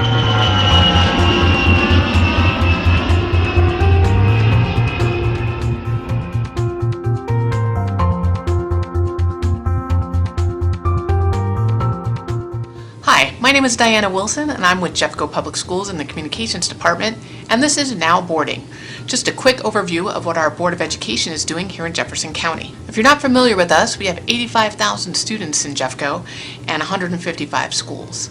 Hi, my name is Diana Wilson and I'm with Jeffco Public Schools in the Communications Department, and this is Now Boarding. Just a quick overview of what our Board of Education is doing here in Jefferson County. If you're not familiar with us, we have 85,000 students in Jeffco and 155 schools.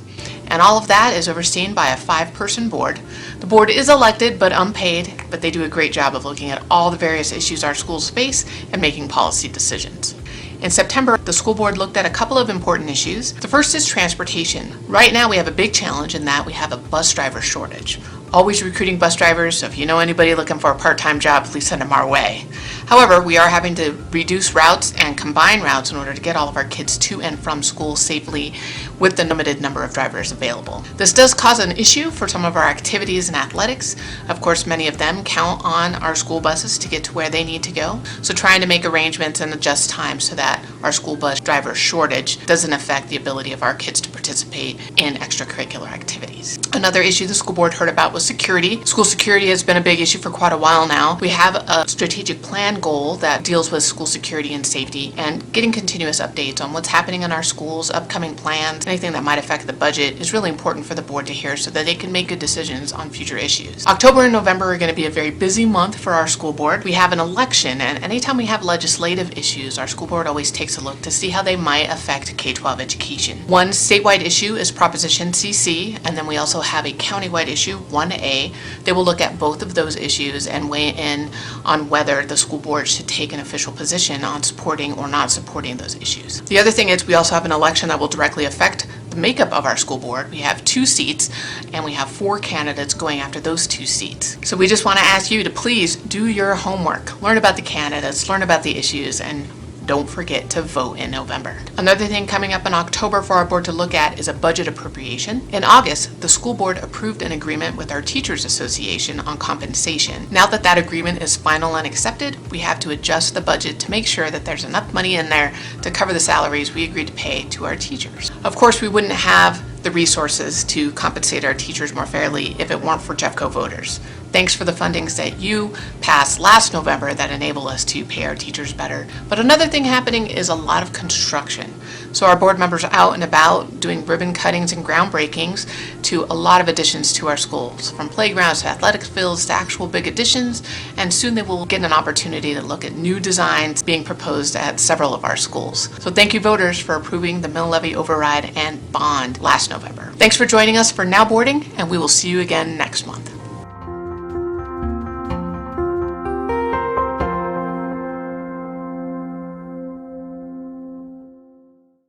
And all of that is overseen by a 5-person board. The board is elected but unpaid, but they do a great job of looking at all the various issues our schools face and making policy decisions. In September, the school board looked at a couple of important issues. The first is transportation. Right now we have a big challenge in that we have a bus driver shortage. Always recruiting bus drivers, so if you know anybody looking for a part-time job, please send them our way. However, we are having to reduce routes and combine routes in order to get all of our kids to and from school safely with the limited number of drivers available. This does cause an issue for some of our activities and athletics. Of course, many of them count on our school buses to get to where they need to go. So trying to make arrangements and adjust time so that our school bus driver shortage doesn't affect the ability of our kids to participate in extracurricular activities. Another issue the school board heard about was security. School security has been a big issue for quite a while now. We have a strategic plan goal that deals with school security and safety and getting continuous updates on what's happening in our schools, upcoming plans, anything that might affect the budget is really important for the board to hear so that they can make good decisions on future issues. October and November are going to be a very busy month for our school board. We have an election, and anytime we have legislative issues, our school board always takes a look to see how they might affect K-12 education. One statewide issue is Proposition CC, and then we also have a countywide issue, 1A. They will look at both of those issues and weigh in on whether the school board should take an official position on supporting or not supporting those issues. The other thing is we also have an election that will directly affect the makeup of our school board. We have 2 seats and we have 4 candidates going after those 2 seats. So we just want to ask you to please do your homework, learn about the candidates, learn about the issues, and don't forget to vote in November. Another thing coming up in October for our board to look at is a budget appropriation. In August, the school board approved an agreement with our Teachers Association on compensation. Now that that agreement is final and accepted, we have to adjust the budget to make sure that there's enough money in there to cover the salaries we agreed to pay to our teachers. Of course, we wouldn't have the resources to compensate our teachers more fairly if it weren't for Jeffco voters. Thanks for the fundings that you passed last November that enable us to pay our teachers better. But another thing happening is a lot of construction. So our board members are out and about doing ribbon cuttings and groundbreakings to a lot of additions to our schools, from playgrounds to athletic fields to actual big additions, and soon they will get an opportunity to look at new designs being proposed at several of our schools. So thank you voters for approving the mill levy override and bond last November. Thanks for joining us for Now Boarding, and we will see you again next month.